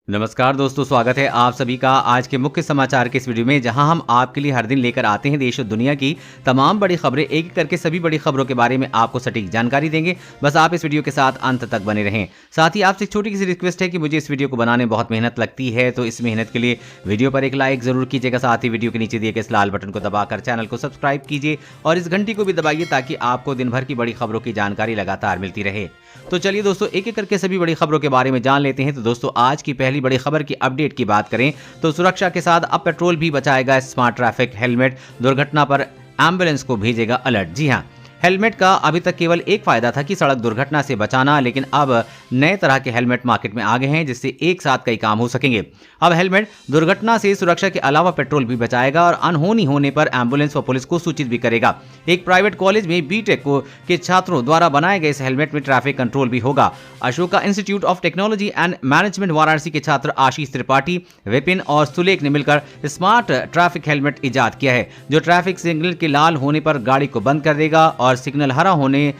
नमस्कार दोस्तों, स्वागत है आप सभी का आज के मुख्य समाचार के इस वीडियो में, जहां हम आपके लिए हर दिन लेकर आते हैं देश और दुनिया की तमाम बड़ी खबरें। एक एक करके सभी बड़ी खबरों के बारे में आपको सटीक जानकारी देंगे। बस आप इस वीडियो के साथ अंत तक बने रहें। साथ ही आपसे एक छोटी सी रिक्वेस्ट है कि मुझे इस वीडियो को बनाने में बहुत मेहनत लगती है, तो इस मेहनत के लिए वीडियो पर एक लाइक जरूर कीजिएगा। साथ ही वीडियो के नीचे दिए गए इस लाल बटन को दबाकर चैनल को सब्सक्राइब कीजिए और इस घंटी को भी दबाइए ताकि आपको दिन भर की बड़ी खबरों की जानकारी लगातार मिलती रहे। तो चलिए दोस्तों, एक एक करके सभी बड़ी खबरों के बारे में जान लेते हैं। तो दोस्तों, आज की पहली बड़ी खबर की अपडेट की बात करें तो सुरक्षा के साथ अब पेट्रोल भी बचाएगा स्मार्ट ट्रैफिक हेलमेट, दुर्घटना पर एम्बुलेंस को भेजेगा अलर्ट। जी हां, हेलमेट का अभी तक केवल एक फायदा था कि सड़क दुर्घटना से बचाना, लेकिन अब नए तरह के हेलमेट मार्केट में आ गए हैं जिससे एक साथ कई काम हो सकेंगे। अब हेलमेट दुर्घटना से सुरक्षा के अलावा पेट्रोल भी बचाएगा और अनहोनी होने पर एम्बुलेंस व पुलिस को सूचित भी करेगा। एक प्राइवेट कॉलेज में बीटेक के छात्रों द्वारा बनाए गए इस हेलमेट में ट्रैफिक कंट्रोल भी होगा। Ashoka institute of technology and management Varanasi के छात्र आशीष त्रिपाठी, विपिन और सुलेख ने मिलकर स्मार्ट ट्रैफिक हेलमेट इजाद किया है, जो ट्रैफिक सिग्नल के लाल होने पर गाड़ी को बंद कर देगा और सिग्नल हरा होने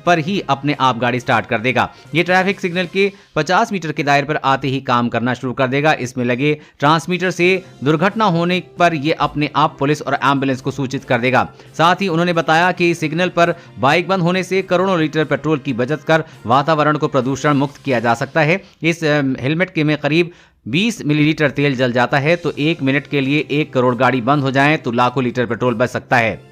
पर ही अपने आप गाड़ी स्टार्ट कर देगा। ये ट्रैफिक सिग्नल के 50 मीटर के दायरे पर आते ही काम करना शुरू कर देगा। इसमें लगे ट्रांसमीटर से दुर्घटना होने पर यह अपने आप पुलिस और एम्बुलेंस को सूचित कर देगा। साथ ही उन्होंने बताया कि सिग्नल पर बाइक बंद होने से करोड़ों लीटर पेट्रोल की बचत कर वातावरण को प्रदूषण मुक्त किया जा सकता है। इस हेलमेट के में करीब 20 मिलीलीटर तेल जल जाता है, तो 1 मिनट के लिए 1 करोड़ गाड़ी बंद हो जाए तो लाखों लीटर पेट्रोल बच सकता है।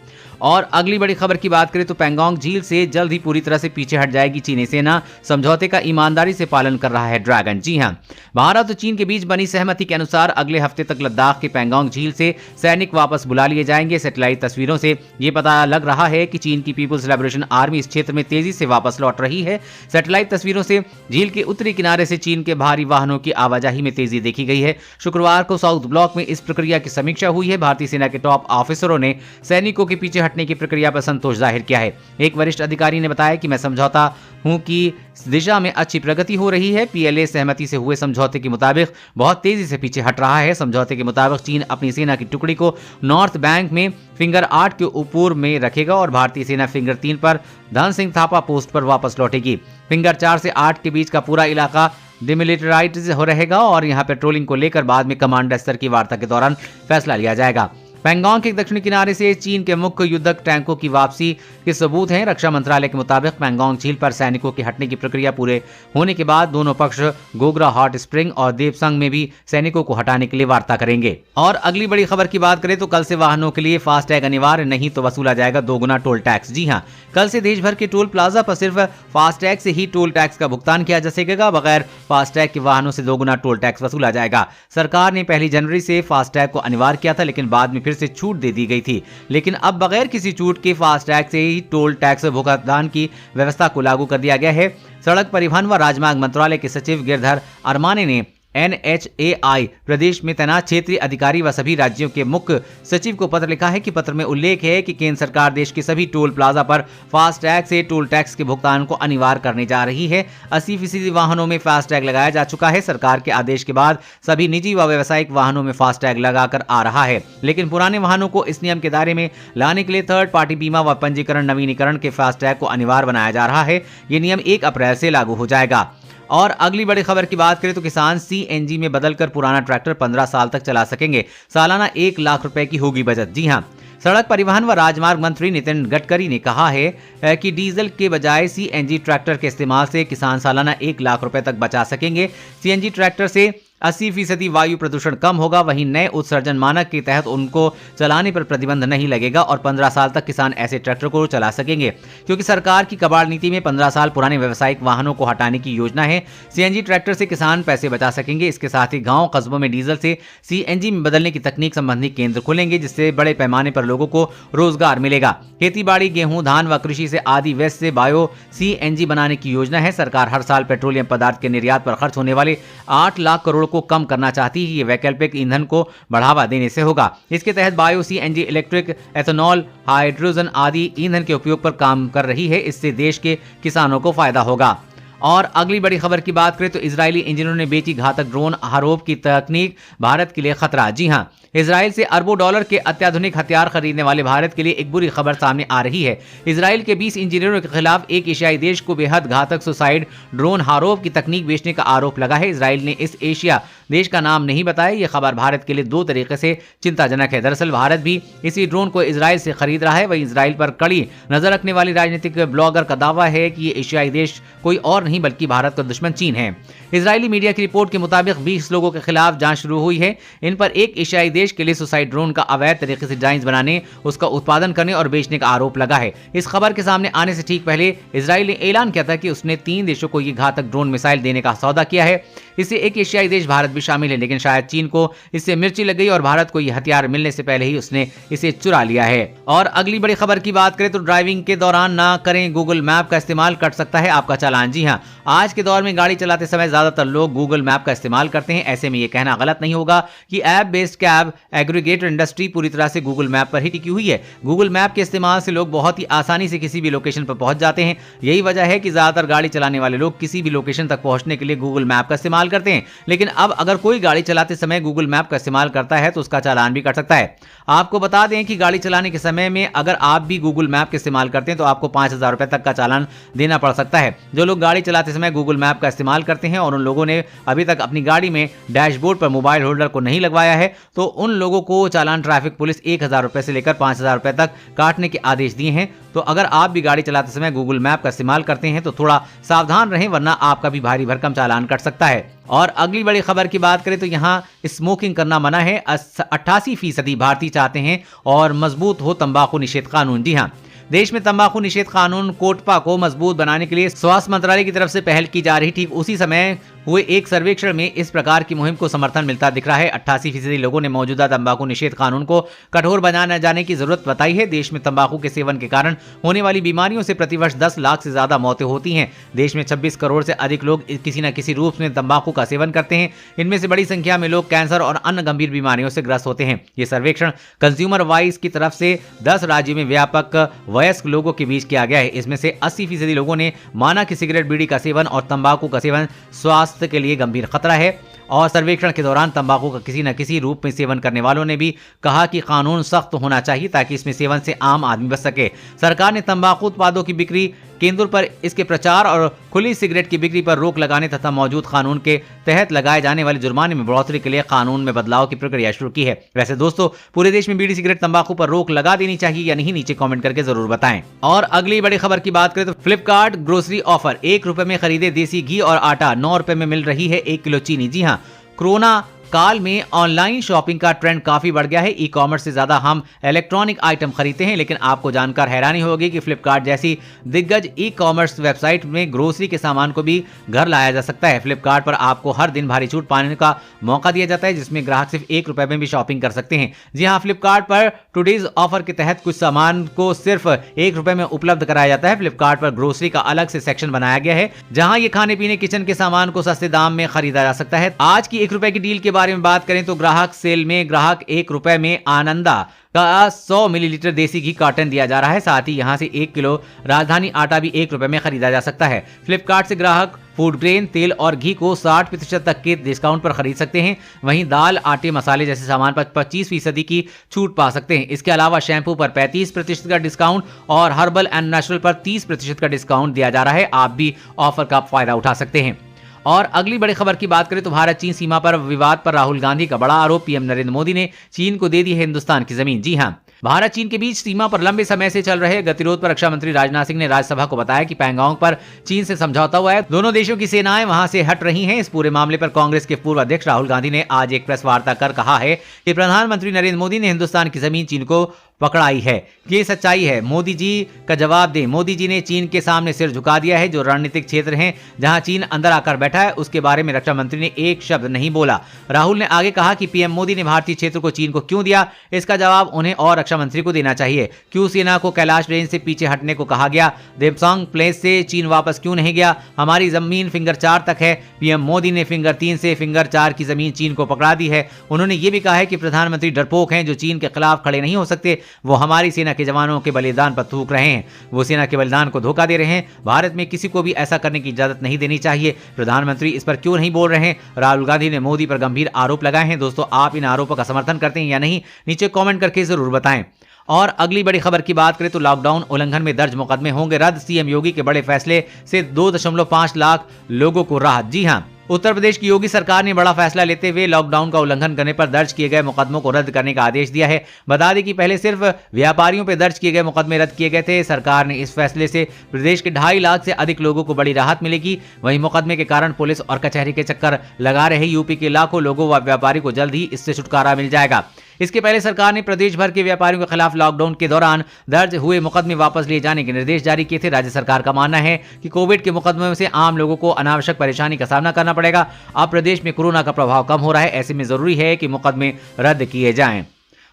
और अगली बड़ी खबर की बात करें तो पैंगोंग झील से जल्द ही पूरी तरह से पीछे हट जाएगी चीनी सेना, समझौते का ईमानदारी से पालन कर रहा है ड्रैगन। जी हां, भारत और चीन के बीच बनी सहमति के अनुसार अगले हफ्ते तक लद्दाख के पैंगोंग झील से सैनिक वापस बुला लिए जाएंगे। सैटेलाइट तस्वीरों से ये पता लग रहा है कि चीन की पीपुल्स लिबरेशन आर्मी इस क्षेत्र में तेजी से वापस लौट रही है। सैटेलाइट तस्वीरों से झील के उत्तरी किनारे से चीन के भारी वाहनों की आवाजाही में तेजी देखी गई है। शुक्रवार को साउथ ब्लॉक में इस प्रक्रिया की समीक्षा हुई है। भारतीय सेना के टॉप ऑफिसरों ने सैनिकों के पीछे हटने की प्रक्रिया पर संतोष जाहिर किया है। एक वरिष्ठ अधिकारी ने बताया कि मैं समझौता हूं कि इस दिशा में अच्छी प्रगति हो रही है। पीएलए सहमति से हुए समझौते के मुताबिक बहुत तेजी से पीछे हट रहा है। समझौते के मुताबिक चीन अपनी सेना की टुकड़ी को नॉर्थ बैंक में फिंगर 8 के ऊपर में रखेगा और भारतीय सेना फिंगर 3 पर धन सिंह थापा पोस्ट पर वापस लौटेगी। फिंगर 4 से 8 के बीच का पूरा इलाका डिमिलिटराइज्ड हो रहेगा और यहां पेट्रोलिंग को लेकर बाद में कमांडर स्तर की वार्ता के दौरान फैसला लिया जाएगा। पैंगोंग के दक्षिणी किनारे से चीन के मुख्य युद्धक टैंकों की वापसी के सबूत हैं। रक्षा मंत्रालय के मुताबिक पैंगोंग झील पर सैनिकों के हटने की प्रक्रिया पूरे होने के बाद दोनों पक्ष गोगरा हॉट स्प्रिंग और देवसंग में भी सैनिकों को हटाने के लिए वार्ता करेंगे। और अगली बड़ी खबर की बात करें तो कल से वाहनों के लिए फास्टैग अनिवार्य नहीं तो वसूला जाएगा दोगुना टोल टैक्स। जी हां, कल से देश भर के टोल प्लाजा पर सिर्फ फास्टैग से ही टोल टैक्स का भुगतान किया जा सकेगा। बगैर फास्टैग के वाहनों से दोगुना टोल टैक्स वसूला जाएगा। सरकार ने 1 जनवरी से फास्टैग को अनिवार्य किया था, लेकिन बाद में फिर से छूट दे दी गई थी। लेकिन अब बगैर किसी छूट के फास्टैग से ही टोल टैक्स भुगतान की व्यवस्था को लागू कर दिया गया है। सड़क परिवहन व राजमार्ग मंत्रालय के सचिव गिरधर अरमाने ने NHAI प्रदेश में तैनात क्षेत्रीय अधिकारी व सभी राज्यों के मुख्य सचिव को पत्र लिखा है कि पत्र में उल्लेख है कि केंद्र सरकार देश के सभी टोल प्लाजा पर फास्टैग से टोल टैक्स के भुगतान को अनिवार्य करने जा रही है। 80% वाहनों में फास्टैग लगाया जा चुका है। सरकार के आदेश के बाद सभी निजी व व्यावसायिक वाहनों में फास्टैग लगाकर आ रहा है, लेकिन पुराने वाहनों को इस नियम के दायरे में लाने के लिए थर्ड पार्टी बीमा व पंजीकरण नवीनीकरण के फास्टैग को अनिवार्य बनाया जा रहा है। ये नियम 1 अप्रैल से लागू हो जाएगा। और अगली बड़ी खबर की बात करें तो किसान CNG में बदलकर पुराना ट्रैक्टर 15 साल तक चला सकेंगे। सालाना 1 लाख रुपए की होगी बचत। जी हां, सड़क परिवहन व राजमार्ग मंत्री नितिन गडकरी ने कहा है कि डीजल के बजाय CNG ट्रैक्टर के इस्तेमाल से किसान सालाना 1 लाख रुपए तक बचा सकेंगे। CNG ट्रैक्टर से 80% वायु प्रदूषण कम होगा। वहीं नए उत्सर्जन मानक के तहत उनको चलाने पर प्रतिबंध नहीं लगेगा और 15 साल तक किसान ऐसे ट्रैक्टर को चला सकेंगे, क्योंकि सरकार की कबाड़ नीति में 15 साल पुराने व्यावसायिक वाहनों को हटाने की योजना है। CNG ट्रैक्टर से किसान पैसे बचा सकेंगे। इसके साथ ही गांव कस्बों में डीजल से CNG में बदलने की तकनीक संबंधी केंद्र खुलेंगे, जिससे बड़े पैमाने पर लोगों को रोजगार मिलेगा। खेती बाड़ी, गेहूं, धान व कृषि से आदि वेस्ट से बायो CNG बनाने की योजना है। सरकार हर साल पेट्रोलियम पदार्थ के निर्यात पर खर्च होने वाले 8 लाख करोड़ को कम करना चाहती है। ये वैकल्पिक ईंधन को बढ़ावा देने से होगा। इसके तहत bio CNG, electric, ethanol, hydrogen आदि ईंधन के उपयोग पर काम कर रही है। इससे देश के किसानों को फायदा होगा। और अगली बड़ी खबर की बात करें तो इजरायली इंजीनियरों ने बेची घातक ड्रोन, आरोप की तकनीक भारत के लिए खतरा। जी हां, इजराइल से अरबों डॉलर के अत्याधुनिक हथियार खरीदने वाले भारत के लिए एक बुरी खबर सामने आ रही है। इजराइल के 20 इंजीनियरों के खिलाफ एक एशियाई देश को बेहद घातक सुसाइड ड्रोन हारोव की तकनीक बेचने का आरोप लगा है। इजराइल ने इस एशिया देश का नाम नहीं बताया। यह खबर भारत के लिए दो तरीके से चिंताजनक है। दरअसल भारत भी इसी ड्रोन को इजराइल से खरीद रहा है। वहीं इजराइल पर कड़ी नजर रखने वाली राजनीतिक ब्लॉगर का दावा है कि ये एशियाई देश कोई और नहीं बल्कि भारत का दुश्मन चीन है। इजरायली मीडिया की रिपोर्ट के मुताबिक 20 लोगों के खिलाफ जांच शुरू हुई है। इन पर एक एशियाई देश के लिए सुसाइड ड्रोन का अवैध तरीके से डिजाइन बनाने, उसका उत्पादन करने और बेचने का आरोप लगा है। इस खबर के सामने आने से ठीक पहले इजराइल ने ऐलान किया था कि उसने 3 देशों को यह घातक ड्रोन मिसाइल देने का सौदा किया है। इससे एक एशियाई देश भारत भी शामिल है, लेकिन शायद चीन को इससे मिर्ची लग गई और भारत को यह हथियार मिलने से पहले ही उसने इसे चुरा लिया है। और अगली बड़ी खबर की बात करें तो ड्राइविंग के दौरान ना करें गूगल मैप का इस्तेमाल, कट सकता है आपका चालान। जी हां, आज के दौर में गाड़ी चलाते समय ज्यादातर लोग गूगल मैप का इस्तेमाल करते हैं। ऐसे में यह कहना गलत नहीं होगा कि app based cab aggregator industry पूरी तरह से गूगल मैप पर ही टिकी हुई है। गूगल मैप के इस्तेमाल से लोग बहुत ही आसानी से किसी भी लोकेशन पर पहुंच जाते हैं। यही वजह है कि ज्यादातर गाड़ी चलाने वाले लोग किसी भी लोकेशन तक पहुंचने के लिए गूगल मैप का इस्तेमाल करते हैं। लेकिन अब अगर कोई गाड़ी चलाते समय गूगल मैप का इस्तेमाल करता है तो उसका चालान भी कट सकता है। आपको बता दें कि गाड़ी चलाने के समय में अगर आप भी गूगल मैप का इस्तेमाल करते हैं तो आपको 5,000 रुपए तक का चालान देना पड़ सकता है। जो लोग गाड़ी चलाते समय गूगल मैप का इस्तेमाल करते हैं और उन लोगों ने अभी तक अपनी गाड़ी में डैशबोर्ड पर मोबाइल होल्डर को नहीं लगवाया है तो उन लोगों को चालान ट्रैफिक पुलिस 1,000 रुपए से लेकर 5,000 रुपए तक काटने के आदेश दिए हैं। तो अगर आप भी गाड़ी चलाते समय गूगल मैप का इस्तेमाल करते हैं तो थोड़ा सावधान रहें, वरना आपका भी भारी भरकम चालान कट सकता है। और अगली बड़ी खबर की बात करें तो यहां स्मोकिंग करना मना है। 88% भारतीय चाहते हैं और मजबूत हो तंबाकू निषेध कानून। जी हां, देश में तंबाकू निषेध कानून कोटपा को मजबूत बनाने के लिए स्वास्थ्य मंत्रालय की तरफ से पहल की जा रही। ठीक उसी समय हुए एक सर्वेक्षण में इस प्रकार की मुहिम को समर्थन मिलता दिख रहा है। 88% लोगों ने मौजूदा तंबाकू निषेध कानून को कठोर बनाने जाने की जरूरत बताई है। देश में तंबाकू के सेवन के कारण होने वाली बीमारियों से प्रतिवर्ष 10 लाख से ज्यादा मौतें होती हैं। देश में 26 करोड़ से अधिक लोग किसी न किसी रूप में तंबाकू का सेवन करते हैं। इनमें से बड़ी संख्या में लोग कैंसर और अन्य गंभीर बीमारियों से ग्रस्त होते हैं। ये सर्वेक्षण कंज्यूमर वाइज की तरफ से 10 राज्यों में व्यापक वयस्क लोगों के बीच किया गया है। इसमें से 80% लोगों ने माना कि सिगरेट, बीड़ी का सेवन और तंबाकू का सेवन स्वास्थ्य के लिए गंभीर खतरा है। और सर्वेक्षण के दौरान तंबाकू का किसी न किसी रूप में सेवन करने वालों ने भी कहा कि कानून सख्त होना चाहिए ताकि इसमें सेवन से आम आदमी बच सके। सरकार ने तंबाकू उत्पादों की बिक्री केंद्रों पर इसके प्रचार और खुली सिगरेट की बिक्री पर रोक लगाने तथा मौजूद कानून के तहत लगाए जाने वाले जुर्माने में बढ़ोतरी के लिए कानून में बदलाव की प्रक्रिया शुरू की है। वैसे दोस्तों, पूरे देश में बीड़ी, सिगरेट, तंबाकू पर रोक लगा देनी चाहिए या नहीं, नीचे कमेंट करके जरूर बताएं। और अगली बड़ी खबर की बात करें तो फ्लिपकार्ट ग्रोसरी ऑफर, 1 रुपए में खरीदे देसी घी और आटा, 9 रुपए में मिल रही है 1 किलो चीनी। जी हाँ, कोरोना काल में ऑनलाइन शॉपिंग का ट्रेंड काफी बढ़ गया है। ई कॉमर्स से ज्यादा हम इलेक्ट्रॉनिक आइटम खरीदते हैं, लेकिन आपको जानकर हैरानी होगी कि फ्लिपकार्ट जैसी दिग्गज ई कॉमर्स वेबसाइट में ग्रोसरी के सामान को भी घर लाया जा सकता है। फ्लिपकार्ट पर आपको हर दिन भारी छूट पाने का मौका दिया जाता है, जिसमें ग्राहक सिर्फ 1 रुपए में भी शॉपिंग कर सकते हैं। जी हाँ, फ्लिपकार्ट पर टुडेज ऑफर के तहत कुछ सामान को सिर्फ 1 रुपए में उपलब्ध कराया जाता है। फ्लिपकार्ट पर ग्रोसरी का अलग से सेक्शन बनाया गया है, जहां ये खाने पीने किचन के सामान को सस्ते दाम में खरीदा जा सकता है। आज की 1 रुपए की डील के बारे में बात करें तो ग्राहक सेल में ग्राहक 1 रुपए में आनंदा का 100 मिलीलीटर देसी घी कार्टन दिया जा रहा है। साथ ही यहां से 1 किलो राजधानी आटा भी 1 रुपए में खरीदा जा सकता है। फ्लिपकार्ट से ग्राहक फूड ग्रेन, तेल और घी को 60% तक के डिस्काउंट पर खरीद सकते हैं। वहीं दाल, आटे, मसाले जैसे सामान पर 25% की छूट पा सकते हैं। इसके अलावा शैम्पू पर 35% का डिस्काउंट और हर्बल एंड नेचुरल पर 30% का डिस्काउंट दिया जा रहा है। आप भी ऑफर का फायदा उठा सकते हैं। और अगली बड़ी खबर की बात करें तो भारत चीन सीमा पर विवाद पर राहुल गांधी का बड़ा आरोप, पीएम नरेंद्र मोदी ने चीन को दे दी है हिंदुस्तान की जमीन। जी हां, भारत चीन के बीच सीमा पर लंबे समय से चल रहे गतिरोध पर रक्षा मंत्री राजनाथ सिंह ने राज्यसभा को बताया कि पैंगोंग पर चीन से समझौता हुआ है। दोनों देशों की सेनाएं वहां से हट रही हैं। इस पूरे मामले पर कांग्रेस के पूर्व अध्यक्ष राहुल गांधी ने आज एक प्रेस वार्ता कर कहा है कि प्रधानमंत्री नरेंद्र मोदी ने हिंदुस्तान की जमीन चीन को पकड़ाई है। ये सच्चाई है, मोदी जी का जवाब दें। मोदी जी ने चीन के सामने सिर झुका दिया है। जो रणनीतिक क्षेत्र हैं जहां चीन अंदर आकर बैठा है, उसके बारे में रक्षा मंत्री ने एक शब्द नहीं बोला। राहुल ने आगे कहा कि पीएम मोदी ने भारतीय क्षेत्र को चीन को क्यों दिया, इसका जवाब उन्हें और रक्षा मंत्री को देना चाहिए। क्यों सेना को कैलाश रेंज से पीछे हटने को कहा गया, देपसांग प्लेस से चीन वापस क्यों नहीं गया, हमारी जमीन फिंगर 4 तक है। पीएम मोदी ने फिंगर 3 से फिंगर 4 की जमीन चीन को पकड़ा दी है। उन्होंने ये भी कहा है कि प्रधानमंत्री डरपोक हैं जो चीन के खिलाफ खड़े नहीं हो सकते। वो हमारी सेना के जवानों के बलिदान पर थूक रहे हैं, वो सेना के बलिदान को धोखा दे रहे हैं। भारत में किसी को भी ऐसा करने की इजाजत नहीं देनी चाहिए। प्रधानमंत्री इस पर क्यों नहीं बोल रहे हैं? राहुल गांधी ने मोदी पर गंभीर आरोप लगाए हैं। दोस्तों, आप इन आरोपों का समर्थन करते हैं या नहीं, नीचे कमेंट करके जरूर बताएं। और अगली बड़ी खबर की बात करें तो लॉकडाउन उल्लंघन में दर्ज मुकदमे होंगे रद्द। सीएम योगी के बड़े फैसले से 2.5 लाख लोगों को राहत। जी हां, उत्तर प्रदेश की योगी सरकार ने बड़ा फैसला लेते हुए लॉकडाउन का उल्लंघन करने पर दर्ज किए गए मुकदमों को रद्द करने का आदेश दिया है। बता दें कि पहले सिर्फ व्यापारियों पर दर्ज किए गए मुकदमे रद्द किए गए थे। सरकार ने इस फैसले से प्रदेश के 2.5 लाख से अधिक लोगों को बड़ी राहत मिलेगी। वहीं मुकदमे के कारण पुलिस और कचहरी के चक्कर लगा रहे यूपी के लाखों लोगों व व्यापारी को जल्द ही इससे छुटकारा मिल जाएगा। इसके पहले सरकार ने प्रदेश भर के व्यापारियों के खिलाफ लॉकडाउन के दौरान दर्ज हुए मुकदमे वापस लिए जाने के निर्देश जारी किए थे। राज्य सरकार का मानना है कि कोविड के मुकदमों से आम लोगों को अनावश्यक परेशानी का सामना करना पड़ेगा। अब प्रदेश में कोरोना का प्रभाव कम हो रहा है, ऐसे में जरूरी है कि मुकदमे रद्द किए जाएं।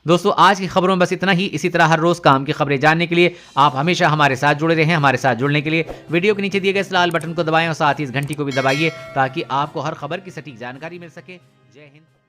दोस्तों, आज की खबरों में बस इतना ही। इसी तरह हर रोज काम की खबरें जानने के लिए आप हमेशा हमारे साथ जुड़े रहें। हमारे साथ जुड़ने के लिए वीडियो के नीचे दिए गए इस लाल बटन को दबाएं और साथ ही इस घंटी को भी दबाइए ताकि आपको हर खबर की सटीक जानकारी मिल सके। जय हिंद।